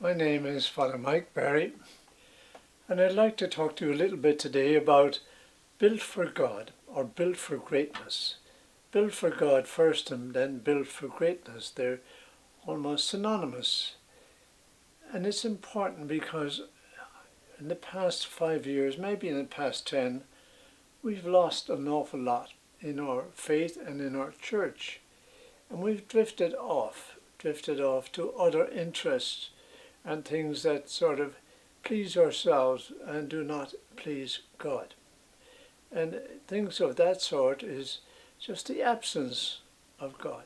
My name is Father Mike Barry, and I'd like to talk to you a little bit today about built for God or built for greatness. Built for God first and then built for greatness. They're almost synonymous. And it's important because in the past 5 years, maybe in the past 10, we've lost an awful lot in our faith and in our church. And we've drifted off to other interests and things that sort of please ourselves and do not please God. And things of that sort is just the absence of God.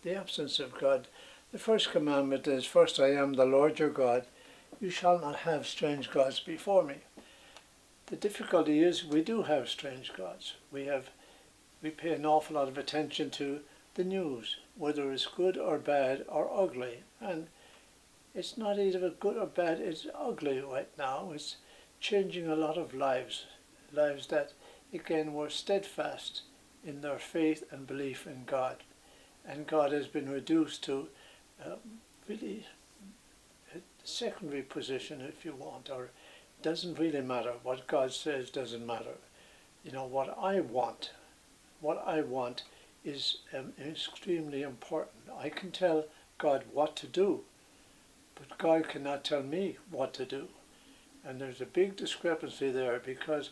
The absence of God. The first commandment is, first I am the Lord your God. You shall not have strange gods before me. The difficulty is we do have strange gods. We pay an awful lot of attention to the news, whether it's good or bad or ugly. And it's not either good or bad, it's ugly right now. It's changing a lot of lives that, again, were steadfast in their faith and belief in God. And God has been reduced to really a secondary position, if you want, or it doesn't really matter. What God says doesn't matter. You know, what I want is extremely important. I can tell God what to do, but God cannot tell me what to do. And there's a big discrepancy there, because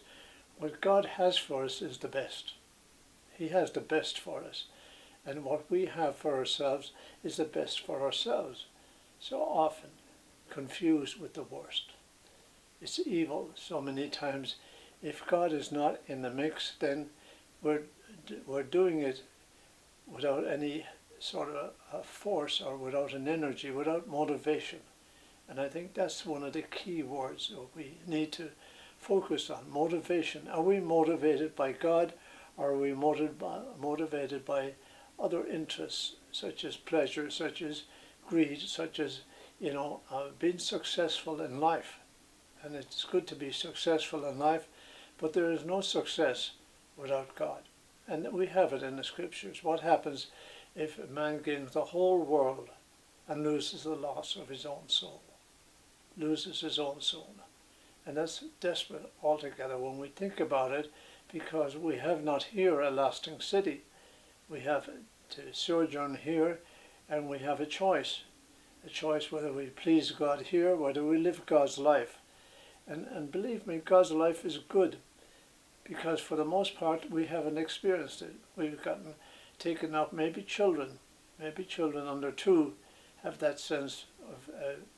what God has for us is the best. He has the best for us. And what we have for ourselves is the best for ourselves. So often confused with the worst. It's evil so many times. If God is not in the mix, then we're doing it without any sort of a force, or without an energy, without motivation. And I think that's one of the key words that we need to focus on. Motivation. Are we motivated by God, or are we motivated by other interests, such as pleasure, such as greed, such as, being successful in life? And it's good to be successful in life, but there is no success without God. And we have it in the scriptures. What happens if a man gains the whole world and loses the loss of his own soul? Loses his own soul. And that's desperate altogether when we think about it, because we have not here a lasting city. We have to sojourn here, and we have a choice whether we please God here, whether we live God's life. And believe me, God's life is good, because for the most part we haven't experienced it. We've gotten taken up. Maybe children under 2 have that sense of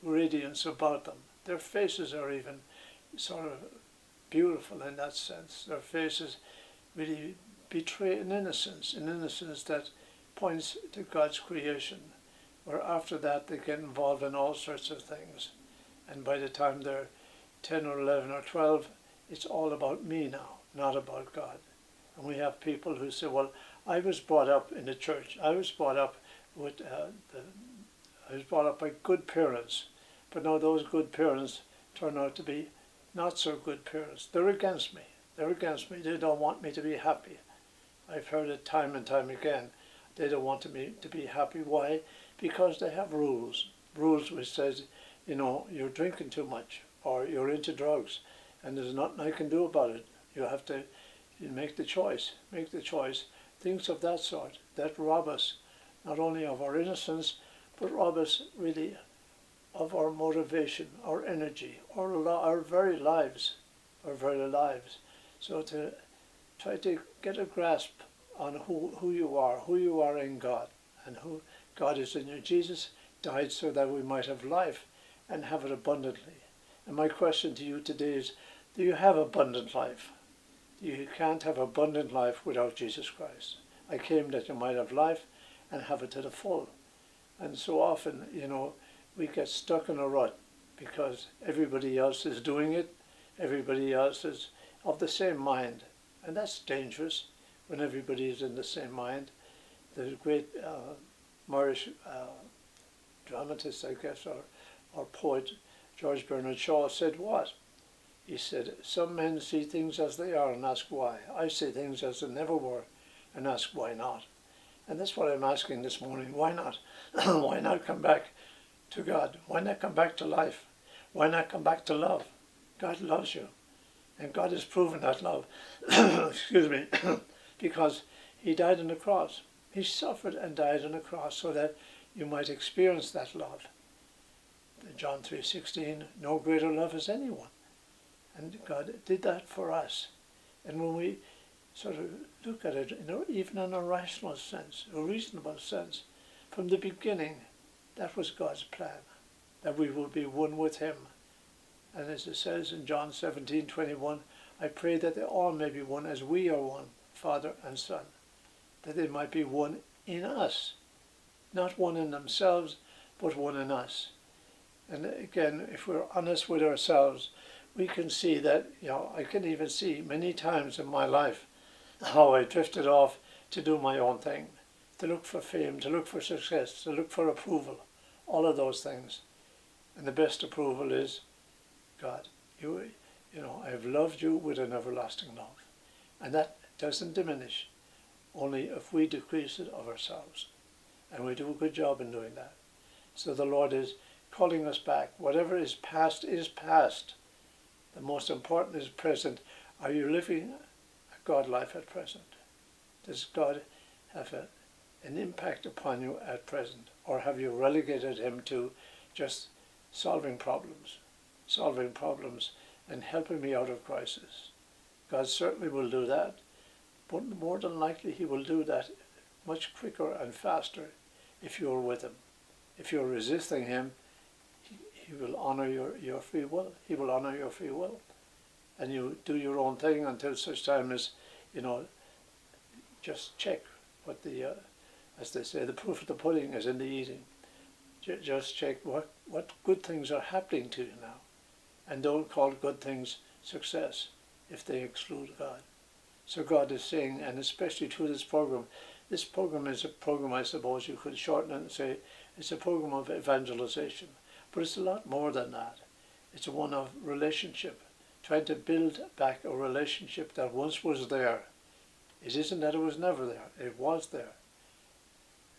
radiance about them. Their faces are even sort of beautiful in that sense. Their faces really betray an innocence that points to God's creation, where after that they get involved in all sorts of things. And by the time they're 10 or 11 or 12, it's all about me now, not about God. And we have people who say, well, I was brought up in the church. I was brought up by good parents, but now those good parents turn out to be not so good parents. They're against me. They don't want me to be happy. I've heard it time and time again. They don't want me to be happy. Why? Because they have rules. Rules which says, you're drinking too much, or you're into drugs, and there's nothing I can do about it. You have to make the choice. Things of that sort that rob us not only of our innocence, but rob us really of our motivation, our energy, our very lives. So to try to get a grasp on who you are in God, and who God is in you. Jesus died so that we might have life and have it abundantly. And my question to you today is, do you have abundant life? You can't have abundant life without Jesus Christ. I came that you might have life and have it to the full. And so often, we get stuck in a rut because everybody else is doing it. Everybody else is of the same mind. And that's dangerous when everybody is in the same mind. The great Moorish dramatist, I guess, or poet, George Bernard Shaw, said what? He said, some men see things as they are and ask why. I see things as they never were and ask why not. And that's what I'm asking this morning. Why not? Why not come back to God? Why not come back to life? Why not come back to love? God loves you. And God has proven that love. Excuse me. Because he died on the cross. He suffered and died on the cross so that you might experience that love. John 3:16, no greater love has anyone. And God did that for us. And when we sort of look at it, even in a rational sense, a reasonable sense, from the beginning, that was God's plan, that we will be one with him. And as it says in John 17:21, I pray that they all may be one as we are one, Father and Son, that they might be one in us, not one in themselves, but one in us. And again, if we're honest with ourselves, we can see that, I can even see many times in my life how I drifted off to do my own thing, to look for fame, to look for success, to look for approval, all of those things. And the best approval is God. I have loved you with an everlasting love. And that doesn't diminish, only if we decrease it of ourselves. And we do a good job in doing that. So the Lord is calling us back. Whatever is past is past. The most important is present. Are you living a God life at present? Does God have an impact upon you at present? Or have you relegated him to just solving problems and helping me out of crisis? God certainly will do that, but more than likely he will do that much quicker and faster if you're with him. If you're resisting him, he will honor your free will. He will honor your free will. And you do your own thing until such time as, just check what as they say, the proof of the pudding is in the eating. Just check what good things are happening to you now. And don't call good things success if they exclude God. So God is saying, and especially through this program is a program, I suppose you could shorten it and say, it's a program of evangelization. But it's a lot more than that. It's one of relationship, trying to build back a relationship that once was there. It isn't that it was never there, it was there.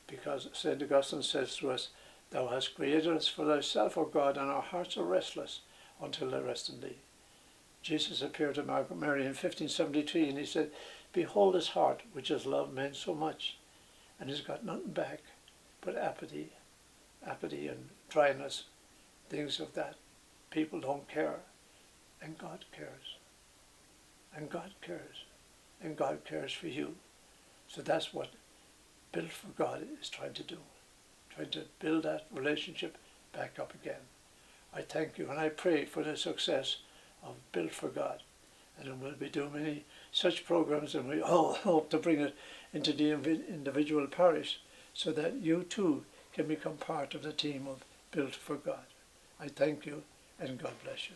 Because St. Augustine says to us, thou hast created us for thyself, O God, and our hearts are restless until they rest in thee. Jesus appeared to Mary in 1573 and he said, behold his heart, which has loved men so much, and has got nothing back but apathy and dryness, things of that. People don't care, and God cares, and God cares, and God cares for you. So that's what Built for God is trying to do, trying to build that relationship back up again. I thank you and I pray for the success of Built for God. And we'll be doing many such programs, and we all hope to bring it into the individual parish so that you too can become part of the team of Built for God. I thank you and God bless you.